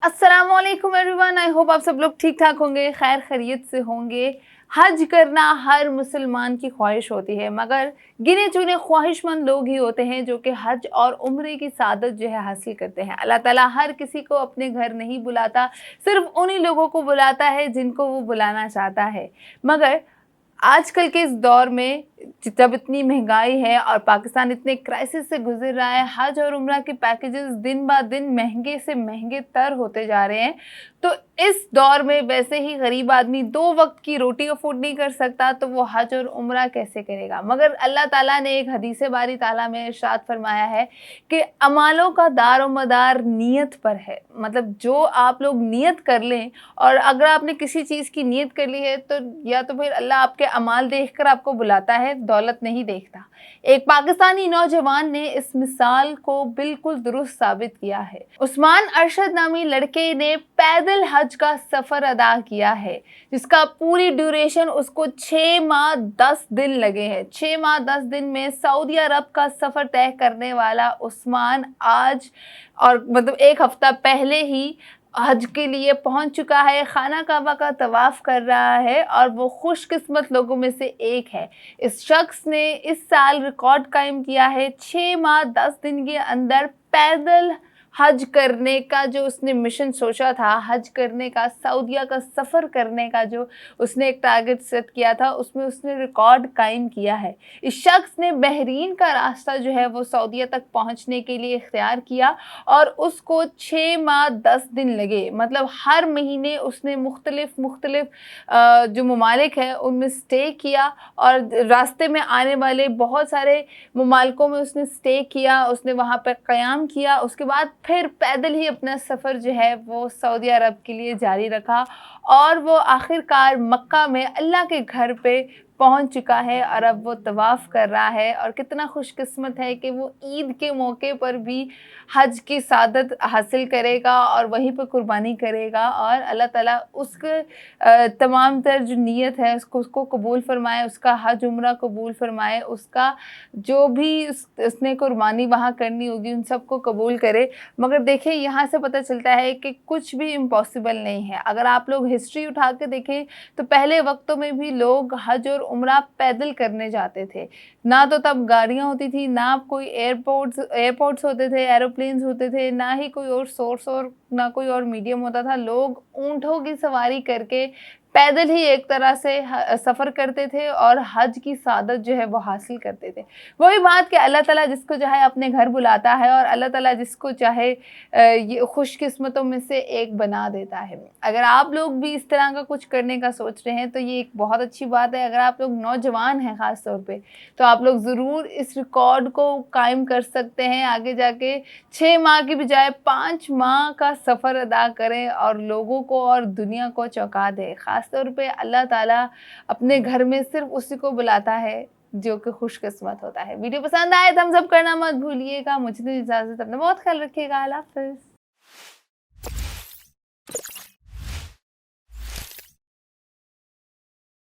अस्सलाम वालेकुम everyone, I hope आप सब लोग ठीक ठाक होंगे, खैर खैरियत से होंगे। हज करना हर मुसलमान की ख्वाहिश होती है, मगर गिने चुने ख्वाहिशमंद लोग ही होते हैं जो कि हज और उम्रे की सादत जो है हासिल करते हैं। अल्लाह ताला हर किसी को अपने घर नहीं बुलाता, सिर्फ उन्हीं लोगों को बुलाता है जिनको वो बुलाना चाहता है। मगर आजकल के इस दौर में जब इतनी महंगाई है और पाकिस्तान इतने क्राइसिस से गुजर रहा है, हज और उम्रा के पैकेजेस दिन ब दिन महंगे से महंगे तर होते जा रहे हैं। तो इस दौर में वैसे ही गरीब आदमी 2 वक्त की रोटी अफोर्ड नहीं कर सकता, तो वो हज और उम्रा कैसे करेगा। मगर अल्लाह ताला ने एक हदीस बारी ताला में इरशाद फरमाया है कि अमालों का दार व मदार नीयत पर है। मतलब जो आप लोग नियत कर लें, और अगर आपने किसी चीज़ की नियत कर ली है तो या तो फिर अल्लाह आपके अमाल देखकर आपको बुलाता है, दौलत नहीं देखता। एक पाकिस्तानी नौजवान ने इस मिसाल को बिल्कुल दुरुस्त साबित किया है। उस्मान अरशद नामी लड़के ने पैदल हज का सफ़र अदा किया है, जिसका पूरी ड्यूरेशन उसको 6 माह 10 दिन लगे हैं। 6 माह 10 दिन में सऊदी अरब का सफ़र तय करने वाला उस्मान आज और मतलब एक हफ्ता पहले ही हज के लिए पहुंच चुका है, खाना काबा का तवाफ़ कर रहा है और वो खुशकिस्मत लोगों में से एक है। इस शख्स ने इस साल रिकॉर्ड कायम किया है, 6 माह 10 दिन के अंदर पैदल हज करने का जो उसने मिशन सोचा था, हज करने का, सऊदीया का सफ़र करने का जो उसने एक टारगेट सेट किया था, उसमें उसने रिकॉर्ड कायम किया है। इस शख्स ने बहरीन का रास्ता जो है वो सऊदीया तक पहुंचने के लिए इख्तियार किया और उसको 6 माह 10 दिन लगे। मतलब हर महीने उसने मुख्तलिफ जो ममालिक हैं उनमें स्टे किया और रास्ते में आने वाले बहुत सारे ममालिकों में उसने स्टे किया, उसने वहाँ पर क़याम किया। उसके बाद फिर पैदल ही अपना सफ़र जो है वो सऊदी अरब के लिए जारी रखा और वो आखिरकार मक्का में अल्लाह के घर पे पहुंच चुका है और अब वो तवाफ़ कर रहा है। और कितना खुशकिस्मत है कि वो ईद के मौके पर भी हज की सादत हासिल करेगा और वहीं पर कुर्बानी करेगा और अल्लाह ताला उसके तमाम तर जो नीयत है उसको कबूल फरमाए, उसका हज उम्रा कबूल फरमाए, उसका जो भी उसने कुर्बानी वहाँ करनी होगी उन सबको कबूल करे। मगर देखिए, यहाँ से पता चलता है कि कुछ भी इम्पॉसिबल नहीं है। अगर आप लोग हिस्ट्री उठा के देखें तो पहले वक्तों में भी लोग हज और उम्रा पैदल करने जाते थे। ना तो तब गाड़ियाँ होती थी, ना कोई एयरपोर्ट्स होते थे, एरोप्लेन्स होते थे, ना ही कोई और सोर्स और ना कोई और मीडियम होता था। लोग ऊँटों की सवारी करके पैदल ही एक तरह से सफ़र करते थे और हज की सादत जो है वो हासिल करते थे। वही बात कि अल्लाह ताला जिसको चाहे अपने घर बुलाता है और अल्लाह ताला जिसको चाहे ये खुशकिस्मतों में से एक बना देता है। अगर आप लोग भी इस तरह का कुछ करने का सोच रहे हैं तो ये एक बहुत अच्छी बात है। अगर आप लोग नौजवान हैं ख़ास तौर पे, तो आप लोग ज़रूर इस रिकॉर्ड को कायम कर सकते हैं। आगे जाके 6 माह की बजाय 5 माह का सफ़र अदा करें और लोगों को और दुनिया को चौंका दें। ख़ास तौर पे अल्लाह ताला अपने घर में सिर्फ़ उसी को बुलाता है जो कि खुशकिस्मत होता है। वीडियो पसंद आए थम्स अप करना मत भूलिएगा। मुझे तो इजाज़त, अपना बहुत ख्याल रखिएगा। अल्लाह हाफ़िज़।